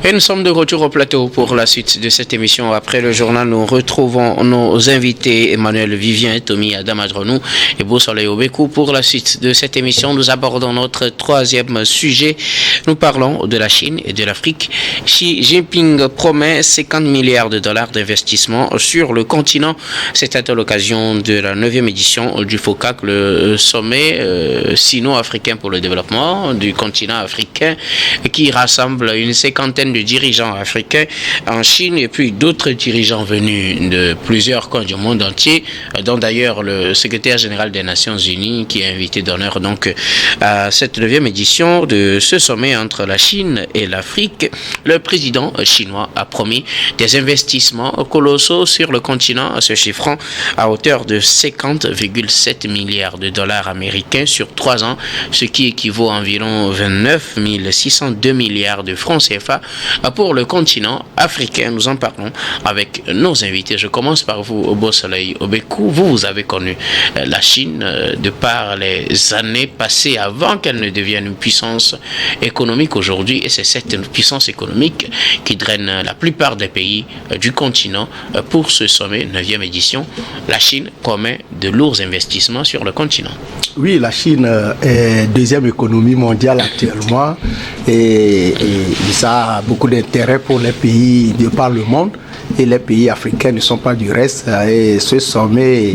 Et nous sommes de retour au plateau pour la suite de cette émission. Après le journal, nous retrouvons nos invités Emmanuel Vivien, Tommy Adamadronou et Beausoleil Obekou. Pour la suite de cette émission, nous abordons notre troisième sujet. Nous parlons de la Chine et de l'Afrique. Xi Jinping promet 50 milliards de dollars d'investissement sur le continent. C'était à l'occasion de la 9e édition du FOCAC, le sommet sino-africain pour le développement du continent africain, qui rassemble une cinquantaine de dirigeants africains en Chine et puis d'autres dirigeants venus de plusieurs coins du monde entier, dont d'ailleurs le secrétaire général des Nations Unies qui est invité d'honneur donc à cette 9e édition de ce sommet entre la Chine et l'Afrique. Le président chinois a promis des investissements colossaux sur le continent, se chiffrant à hauteur de 50,7 milliards de dollars américains sur 3 ans, ce qui équivaut à environ 29 602 milliards de francs CFA pour le continent africain. Nous en parlons avec nos invités. Je commence par vous, Beausoleil Obekou. Vous avez connu la Chine de par les années passées avant qu'elle ne devienne une puissance économique aujourd'hui, et c'est cette puissance économique qui draine la plupart des pays du continent pour ce sommet 9e édition. La Chine promet de lourds investissements sur le continent. Oui, la Chine est deuxième économie mondiale actuellement et ça a beaucoup d'intérêt pour les pays de par le monde, et les pays africains ne sont pas du reste, et ce sommet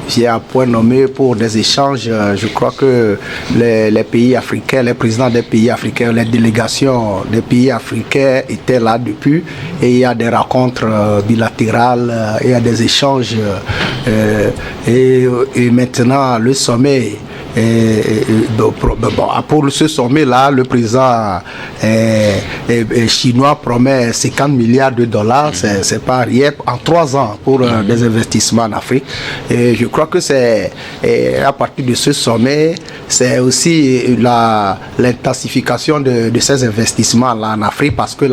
vient à point nommé pour des échanges. Je crois que les pays africains, les présidents des pays africains, les délégations des pays africains étaient là depuis, et il y a des rencontres bilatérales, il y a des échanges et maintenant le sommet. Pour ce sommet-là, le président chinois promet 50 milliards de dollars, c'est pas rien, en 3 ans pour des investissements en Afrique. Et je crois que c'est à partir de ce sommet, c'est aussi l'intensification de ces investissements-là en Afrique, parce que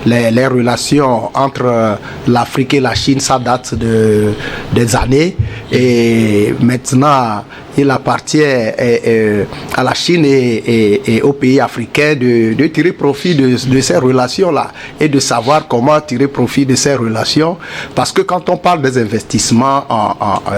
les relations entre l'Afrique et la Chine, ça date des années, et maintenant il appartient à la Chine et aux pays africains de tirer profit de ces relations-là et de savoir comment tirer profit de ces relations. Parce que quand on parle des investissements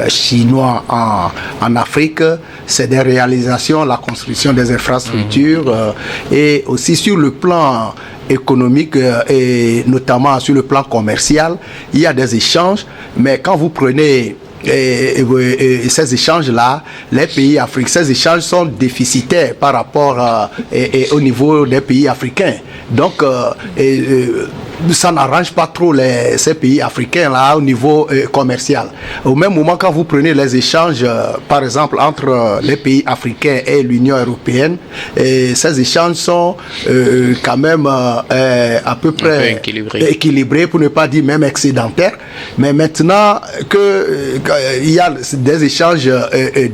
chinois en Afrique, c'est des réalisations, la construction des infrastructures et aussi sur le plan économique et notamment sur le plan commercial, il y a des échanges, mais quand vous prenez ces échanges-là, les pays africains, ces échanges sont déficitaires par rapport au niveau des pays africains. Donc, ça n'arrange pas trop ces pays africains-là au niveau commercial. Au même moment, quand vous prenez les échanges, par exemple, entre les pays africains et l'Union européenne, ces échanges sont quand même à peu près équilibrés, pour ne pas dire même excédentaires. Mais maintenant il y a des échanges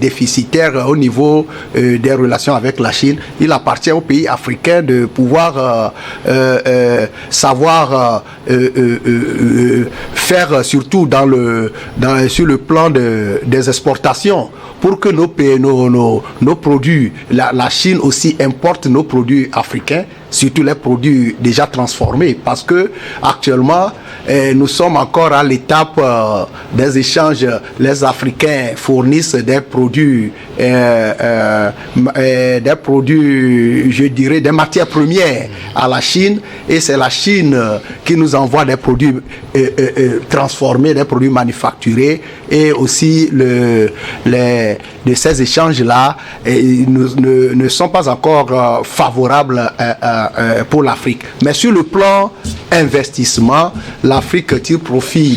déficitaires au niveau des relations avec la Chine, il appartient aux pays africains de pouvoir savoir faire, surtout sur le plan des exportations, pour que nos produits, la Chine aussi importe nos produits africains, surtout les produits déjà transformés, parce que actuellement nous sommes encore à l'étape des échanges. Les Africains fournissent des produits, je dirais, des matières premières à la Chine, et c'est la Chine qui nous envoie des produits transformés, des produits manufacturés, et aussi de ces échanges-là ne sont pas encore favorables pour l'Afrique. Mais sur le plan investissement, l'Afrique tire profit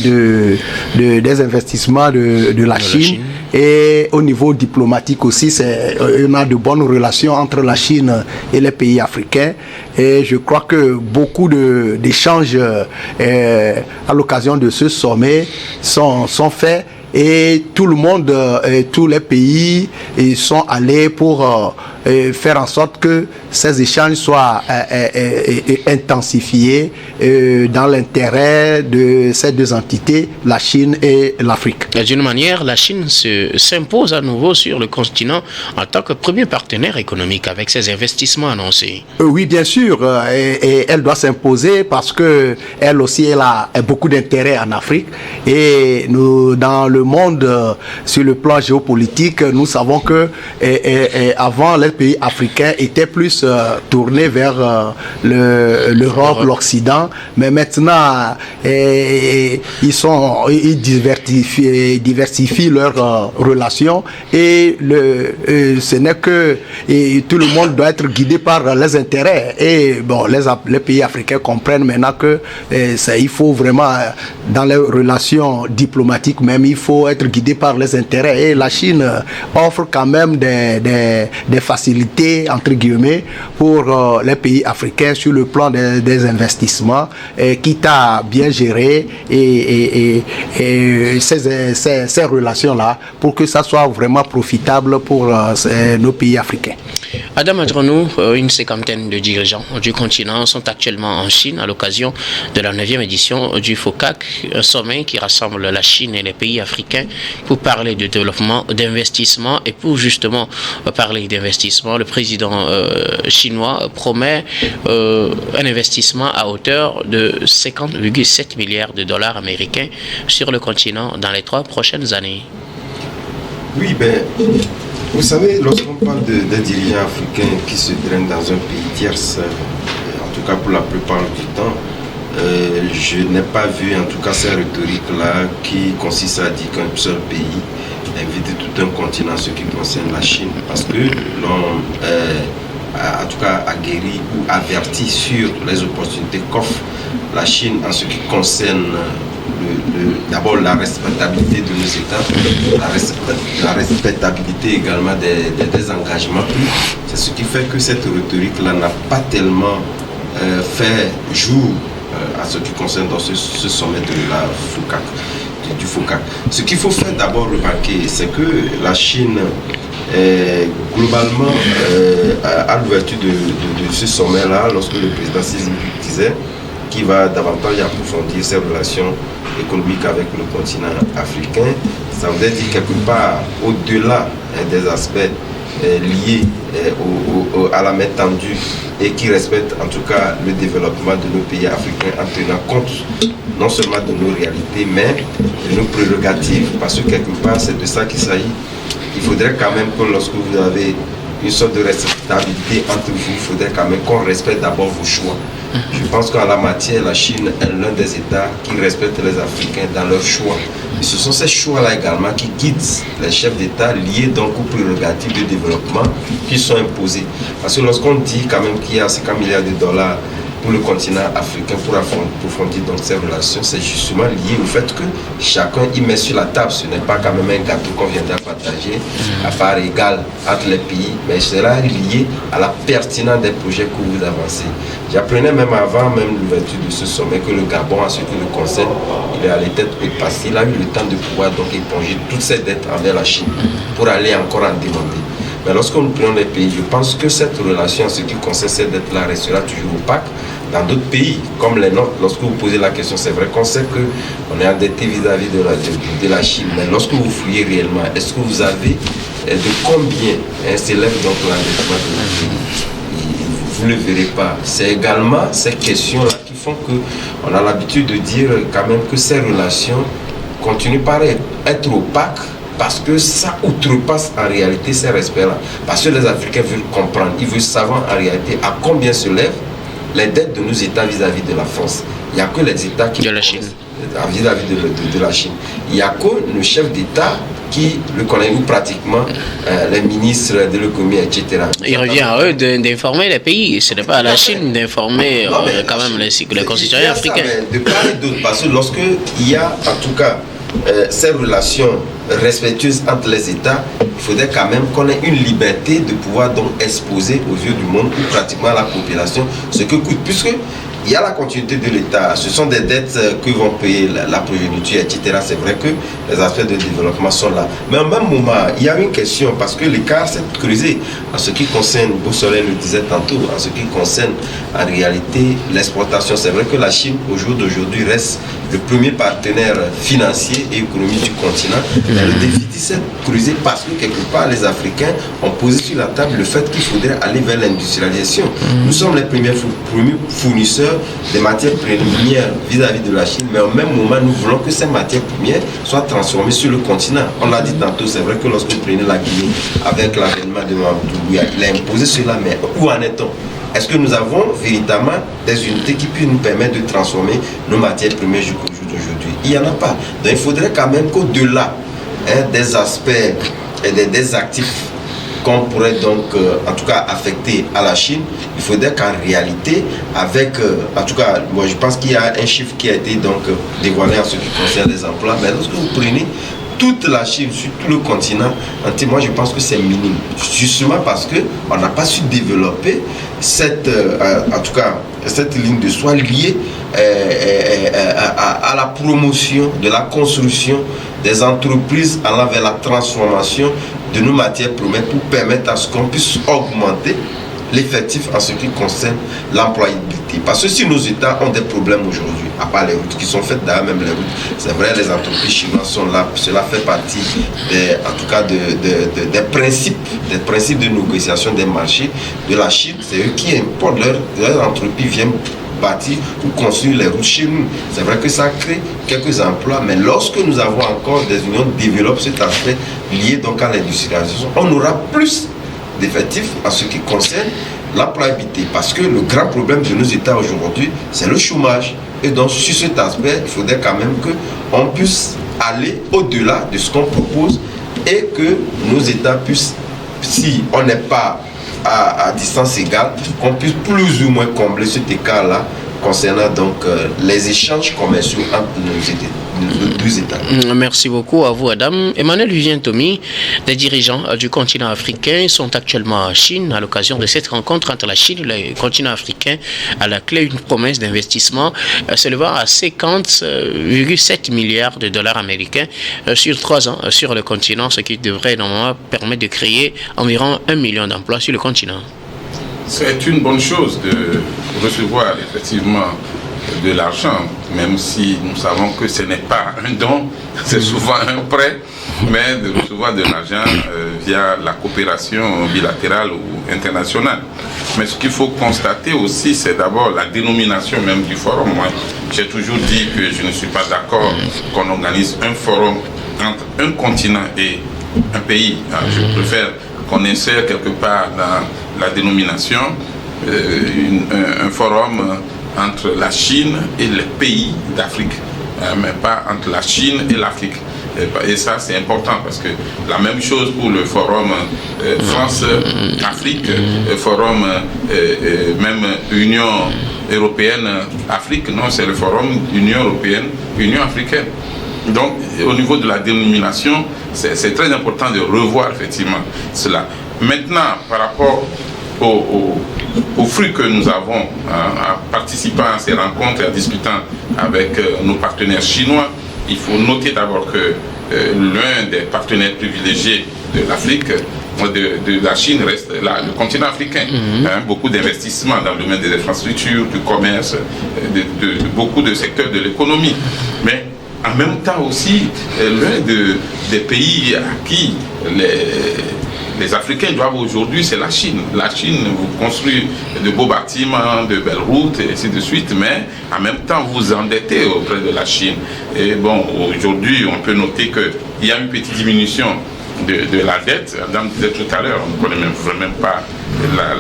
des investissements de la Chine. Et au niveau diplomatique aussi, on a de bonnes relations entre la Chine et les pays africains. Et je crois que beaucoup d'échanges à l'occasion de ce sommet sont faits. Et tout le monde, tous les pays sont allés pour faire en sorte que ces échanges soient intensifiés dans l'intérêt de ces deux entités, la Chine et l'Afrique. D'une manière, la Chine s'impose à nouveau sur le continent en tant que premier partenaire économique avec ses investissements annoncés. Oui, bien sûr, et elle doit s'imposer parce que elle aussi elle a beaucoup d'intérêt en Afrique, et nous, dans le monde, sur le plan géopolitique, nous savons que avant les pays africains étaient plus tournés vers l'Europe, l'Occident, mais maintenant ils diversifient leurs relations, et ce n'est que tout le monde doit être guidé par les intérêts, et bon, les pays africains comprennent maintenant que il faut vraiment, dans les relations diplomatiques même, il faut être guidé par les intérêts, et la Chine offre quand même des facilités entre guillemets pour les pays africains sur le plan des investissements, quitte à bien gérer ces relations-là pour que ça soit vraiment profitable pour nos pays africains. Adam Adronou, une cinquantaine de dirigeants du continent sont actuellement en Chine à l'occasion de la 9e édition du FOCAC, un sommet qui rassemble la Chine et les pays africains pour parler de développement, d'investissement. Et pour justement parler d'investissement, le président chinois promet un investissement à hauteur de 50,7 milliards de dollars américains sur le continent dans les 3 prochaines années. Oui, vous savez, lorsqu'on parle des dirigeants africains qui se drainent dans un pays tierce, en tout cas pour la plupart du temps, je n'ai pas vu en tout cas ces rhétoriques-là qui consistent à dire qu'un seul pays invite tout un continent, ce qui concerne la Chine, parce que l'on en tout cas aguerri ou averti sur les opportunités qu'offre la Chine en ce qui concerne d'abord la respectabilité de nos États, la respectabilité également des engagements pris. C'est ce qui fait que cette rhétorique-là n'a pas tellement fait jour à ce qui concerne dans ce sommet de la FOCAC, du FOCAC. Ce qu'il faut faire d'abord remarquer, c'est que la Chine, globalement, à l'ouverture de ce sommet-là, lorsque le président Xi Jinping disait qu'il va davantage approfondir ses relations économiques avec le continent africain, ça veut dire quelque part, au-delà des aspects liés à la main tendue et qui respectent en tout cas le développement de nos pays africains en tenant compte non seulement de nos réalités mais de nos prérogatives, parce que quelque part c'est de ça qu'il s'agit. Il faudrait quand même que lorsque vous avez une sorte de respectabilité entre vous, il faudrait quand même qu'on respecte d'abord vos choix. Je pense qu'en la matière, la Chine est l'un des États qui respectent les Africains dans leurs choix. Et ce sont ces choix-là également qui guident les chefs d'État liés donc aux prérogatives de développement qui sont imposées. Parce que lorsqu'on dit quand même qu'il y a 50 milliards de dollars pour le continent africain pour approfondir donc ces relations, c'est justement lié au fait que chacun y met sur la table. Ce n'est pas quand même un gâteau qu'on viendra partager à part égale entre les pays, mais cela est lié à la pertinence des projets que vous avancez. J'apprenais même avant même l'ouverture de ce sommet que le Gabon, à ce qui le concerne, il est à la tête haute parce qu'il a eu le temps de pouvoir donc éponger toutes ses dettes envers la Chine pour aller encore en demander. Mais lorsque nous prenons les pays, je pense que cette relation en ce qui concerne cette dette-là restera toujours opaque. Dans d'autres pays, comme les nôtres, lorsque vous posez la question, c'est vrai qu'on sait qu'on est endetté vis-à-vis de la Chine. Mais lorsque vous fouillez réellement, est-ce que vous avez de combien s'élève donc l'endettement de la Chine? Vous ne le verrez pas. C'est également ces questions-là qui font qu'on a l'habitude de dire quand même que ces relations continuent par être opaques, parce que ça outrepasse en réalité ces respects-là. Parce que les Africains veulent comprendre, ils veulent savoir en réalité à combien se lèvent les dettes de nos États vis-à-vis de la France. Il n'y a que les États qui... De la Chine. Vis-à-vis de la Chine. Il n'y a que le chef d'État qui le connaît, ou pratiquement les ministres de l'économie, etc. Il revient à eux d'informer les pays. Ce n'est pas à la Chine d'informer quand même les concitoyens africains. De part et d'autre, parce que lorsque il y a en tout cas ces relations respectueuses entre les États, il faudrait quand même qu'on ait une liberté de pouvoir donc exposer aux yeux du monde ou pratiquement à la population ce que coûte. Puisque Il y a la continuité de l'État. Ce sont des dettes que vont payer la progéniture, etc. C'est vrai que les aspects de développement sont là. Mais au même moment, il y a une question, parce que l'écart s'est creusé en ce qui concerne, Beausoleil le disait tantôt, en ce qui concerne en réalité l'exportation. C'est vrai que la Chine, au jour d'aujourd'hui, reste le premier partenaire financier et économique du continent. Mais le déficit s'est creusé parce que quelque part, les Africains ont posé sur la table le fait qu'il faudrait aller vers l'industrialisation. Nous sommes les premiers fournisseurs des matières premières vis-à-vis de la Chine, mais au même moment, nous voulons que ces matières premières soient transformées sur le continent. On l'a dit tantôt, c'est vrai que lorsque vous prenez la Guinée avec l'avènement de Mamadou Doumbouya, il a imposé cela, mais où en est-on? Est-ce que nous avons véritablement des unités qui puissent nous permettre de transformer nos matières premières jusqu'au jour d'aujourd'hui? Il n'y en a pas. Donc il faudrait quand même qu'au-delà des aspects et des actifs qu'on pourrait donc en tout cas affecter à la Chine, il faudrait qu'en réalité, avec, en tout cas, moi je pense qu'il y a un chiffre qui a été donc dévoilé en ce qui concerne les emplois, mais lorsque vous prenez toute la Chine, sur tout le continent, moi je pense que c'est minime. Justement parce qu'on n'a pas su développer cette, en tout cas, cette ligne de soie liée à la promotion de la construction des entreprises allant vers la transformation de nos matières premières pour permettre à ce qu'on puisse augmenter l'effectif en ce qui concerne l'employabilité. Parce que si nos États ont des problèmes aujourd'hui, à part les routes qui sont faites d'ailleurs, même les routes, c'est vrai, les entreprises chinoises sont là, cela fait partie en tout cas des principes de négociation des marchés de la Chine. C'est eux qui importent leurs entreprises, viennent bâtir ou construire les routes chez nous. C'est vrai que ça crée quelques emplois, mais lorsque nous avons encore des unions qui développent cet aspect lié donc à l'industrialisation, on aura plus d'effectifs en ce qui concerne l'employabilité, parce que le grand problème de nos États aujourd'hui, c'est le chômage. Et donc sur cet aspect, il faudrait quand même qu'on puisse aller au-delà de ce qu'on propose et que nos États puissent, si on n'est pas à distance égale, qu'on puisse plus ou moins combler cet écart-là concernant donc les échanges commerciaux entre nos deux États. Merci beaucoup à vous, Adam. Emmanuel Vivien Tomi, des dirigeants du continent africain sont actuellement en Chine à l'occasion de cette rencontre entre la Chine et le continent africain. À la clé, une promesse d'investissement s'élevant à 50,7 milliards de dollars américains sur 3 ans sur le continent, ce qui devrait normalement permettre de créer environ 1 million d'emplois sur le continent. C'est une bonne chose de recevoir effectivement de l'argent, même si nous savons que ce n'est pas un don, c'est souvent un prêt, mais de recevoir de l'argent via la coopération bilatérale ou internationale. Mais ce qu'il faut constater aussi, c'est d'abord la dénomination même du forum. Moi, j'ai toujours dit que je ne suis pas d'accord qu'on organise un forum entre un continent et un pays. Je préfère qu'on insère quelque part dans la dénomination un forum entre la Chine et les pays d'Afrique, mais pas entre la Chine et l'Afrique. Et ça, c'est important parce que la même chose pour le forum France-Afrique, le forum même Union européenne-Afrique, non, c'est le forum Union européenne-Union africaine. Donc, au niveau de la dénomination, c'est très important de revoir effectivement cela. Maintenant, par rapport aux fruits que nous avons en participant à ces rencontres et en discutant avec nos partenaires chinois, il faut noter d'abord que l'un des partenaires privilégiés de l'Afrique, de la Chine, reste là, le continent africain. Beaucoup d'investissements dans le domaine des infrastructures, du commerce, de beaucoup de secteurs de l'économie. Mais en même temps aussi, l'un des pays à qui les Africains doivent aujourd'hui, c'est la Chine. La Chine vous construit de beaux bâtiments, de belles routes, et ainsi de suite, mais en même temps, vous endettez auprès de la Chine. Et bon, aujourd'hui, on peut noter qu'il y a une petite diminution de la dette. Adam disait tout à l'heure, on ne connaît même pas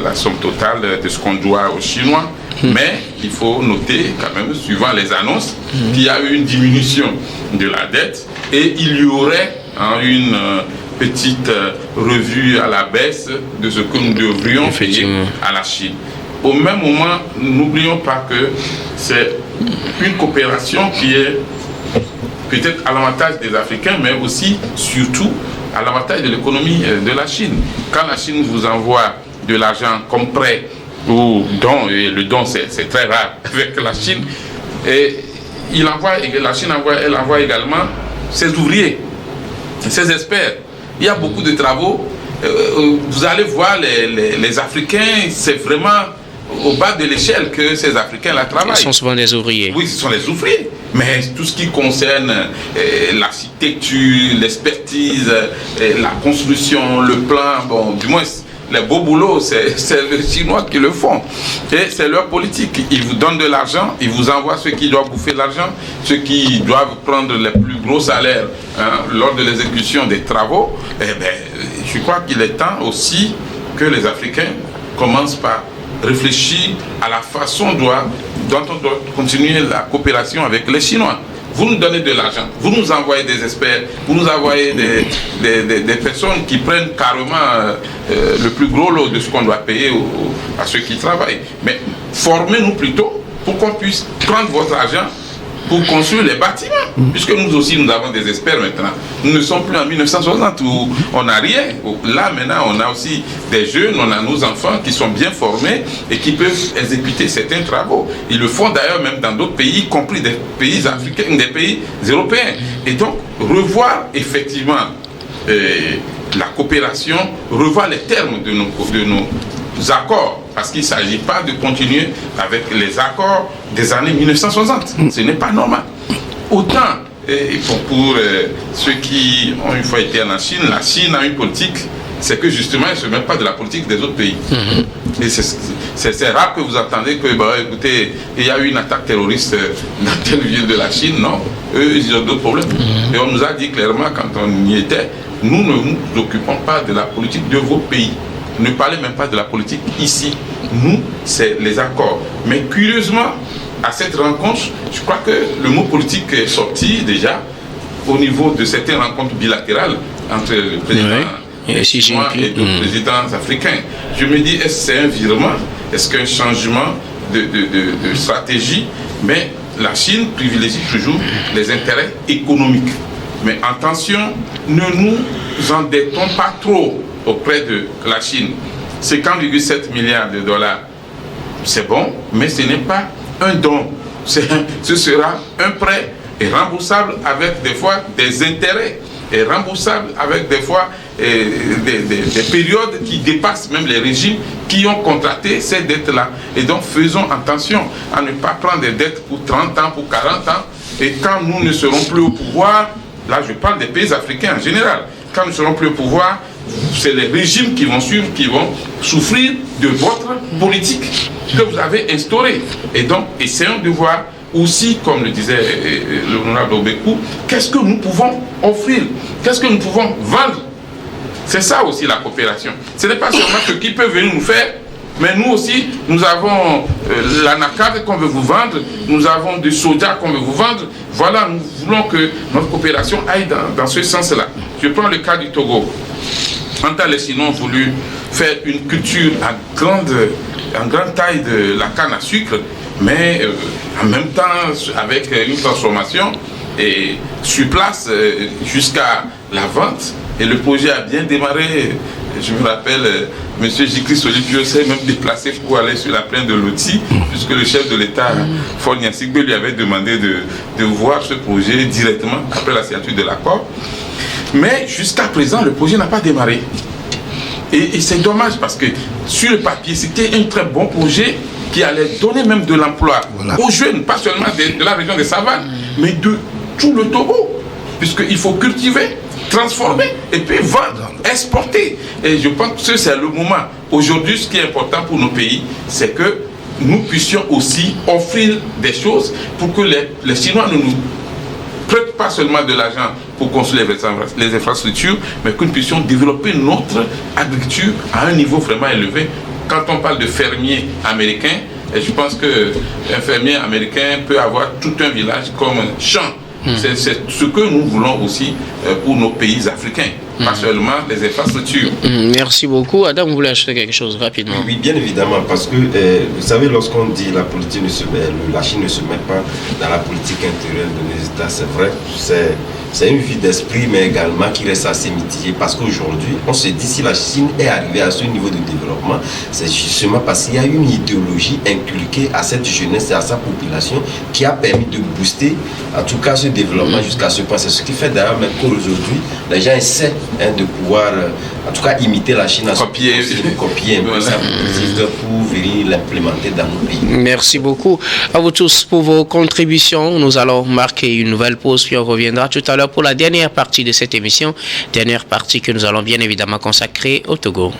la somme totale de ce qu'on doit aux Chinois. Mais il faut noter quand même, suivant les annonces, qu'il y a eu une diminution de la dette et il y aurait une petite revue à la baisse de ce que nous devrions payer à la Chine. Au même moment, n'oublions pas que c'est une coopération qui est peut-être à l'avantage des Africains, mais aussi, surtout, à l'avantage de l'économie de la Chine. Quand la Chine vous envoie de l'argent comme prêt ou don, et le don c'est très rare avec la Chine, et la Chine envoie également ses ouvriers, ses experts. Il y a beaucoup de travaux. Vous allez voir les Africains, c'est vraiment au bas de l'échelle que ces Africains-là travaillent. Ils sont souvent des ouvriers. Oui, ce sont les ouvriers. Mais tout ce qui concerne l'architecture, l'expertise, la construction, le plan, bon, du moins, les beaux boulots, c'est les Chinois qui le font. Et c'est leur politique. Ils vous donnent de l'argent, ils vous envoient ceux qui doivent bouffer l'argent, ceux qui doivent prendre les plus gros salaires lors de l'exécution des travaux. Eh bien, je crois qu'il est temps aussi que les Africains commencent par réfléchir à la façon dont on doit continuer la coopération avec les Chinois. Vous nous donnez de l'argent, vous nous envoyez des experts, vous nous envoyez des personnes qui prennent carrément le plus gros lot de ce qu'on doit payer à ceux qui travaillent. Mais formez-nous plutôt pour qu'on puisse prendre votre argent pour construire les bâtiments. Puisque nous aussi, nous avons des experts maintenant. Nous ne sommes plus en 1960 où on n'a rien. Là, maintenant, on a aussi des jeunes, on a nos enfants qui sont bien formés et qui peuvent exécuter certains travaux. Ils le font d'ailleurs même dans d'autres pays, y compris des pays africains, des pays européens. Et donc, revoir effectivement la coopération, revoir les termes de nos accords, parce qu'il ne s'agit pas de continuer avec les accords des années 1960. Ce n'est pas normal. Autant, pour ceux qui ont une fois été en Chine, la Chine a une politique, c'est que justement, elle ne se met pas de la politique des autres pays. Et c'est rare que vous attendez que, écoutez, il y a eu une attaque terroriste dans telle ville de la Chine. Non, eux, ils ont d'autres problèmes. Et on nous a dit clairement, quand on y était, nous ne nous occupons pas de la politique de vos pays. Ne parlez même pas de la politique ici. Nous, c'est les accords. Mais curieusement, à cette rencontre, je crois que le mot politique est sorti déjà au niveau de certaines rencontres bilatérales entre le président chinois et d'autres présidents africains. Je me dis, est-ce que c'est un virement? Est-ce qu'un changement de stratégie? Mais la Chine privilégie toujours les intérêts économiques. Mais attention, ne nous endettons pas trop auprès de la Chine. 50,7 milliards de dollars, c'est bon, mais ce n'est pas un don. Ce sera un prêt et remboursable avec des fois des intérêts et remboursable avec des fois des périodes qui dépassent même les régimes qui ont contracté ces dettes-là. Et donc faisons attention à ne pas prendre des dettes pour 30 ans, pour 40 ans. Et quand nous ne serons plus au pouvoir, là je parle des pays africains en général, quand nous ne serons plus au pouvoir, c'est les régimes qui vont suivre, qui vont souffrir de votre politique que vous avez instaurée. Et donc, essayons de voir aussi, comme le disait l'honorable Obekou, qu'est-ce que nous pouvons offrir, qu'est-ce que nous pouvons vendre. C'est ça aussi la coopération. Ce n'est pas seulement ce qui peut venir nous faire, mais nous aussi, nous avons l'anacarde qu'on veut vous vendre, nous avons du soja qu'on veut vous vendre. Voilà, nous voulons que notre coopération aille dans ce sens-là. Je prends le cas du Togo. En temps, les Chinois ont voulu faire une culture en grande taille de la canne à sucre, mais en même temps avec une transformation et sur place jusqu'à la vente. Et le projet a bien démarré. Je me rappelle, M. Jikri Solipio s'est même déplacé pour aller sur la plaine de Loti, puisque le chef de l'État, Faure Gnassingbe, lui avait demandé de voir ce projet directement après la signature de l'accord. Mais jusqu'à présent, le projet n'a pas démarré. Et c'est dommage parce que sur le papier, c'était un très bon projet qui allait donner même de l'emploi aux jeunes, pas seulement de la région des savanes, mais de tout le Togo. Puisqu'il faut cultiver, transformer et puis vendre, exporter. Et je pense que c'est le moment. Aujourd'hui, ce qui est important pour nos pays, c'est que nous puissions aussi offrir des choses pour que les Chinois ne nous prêtent pas seulement de l'argent pour construire les infrastructures, mais que nous puissions développer notre agriculture à un niveau vraiment élevé. Quand on parle de fermiers américains, et je pense qu'un fermier américain peut avoir tout un village comme champ. C'est ce que nous voulons aussi pour nos pays africains, pas seulement les infrastructures. Merci beaucoup. Adam, vous voulez ajouter quelque chose rapidement? Oui, bien évidemment, parce que vous savez, lorsqu'on dit la politique la Chine ne se met pas dans la politique intérieure de nos États, c'est vrai, c'est une vue d'esprit, mais également qui reste assez mitigée, parce qu'aujourd'hui, on se dit si la Chine est arrivée à ce niveau de développement, c'est justement parce qu'il y a une idéologie inculquée à cette jeunesse et à sa population qui a permis de booster, en tout cas, ce développement jusqu'à ce point. C'est ce qui fait d'ailleurs même qu'aujourd'hui, les gens essaient de pouvoir, en tout cas, imiter la Chine, copier un peu sa politique pour venir l'implémenter dans nos pays. Merci beaucoup à vous tous pour vos contributions. Nous allons marquer une nouvelle pause, puis on reviendra tout à l'heure pour la dernière partie de cette émission. Dernière partie que nous allons bien évidemment consacrer au Togo.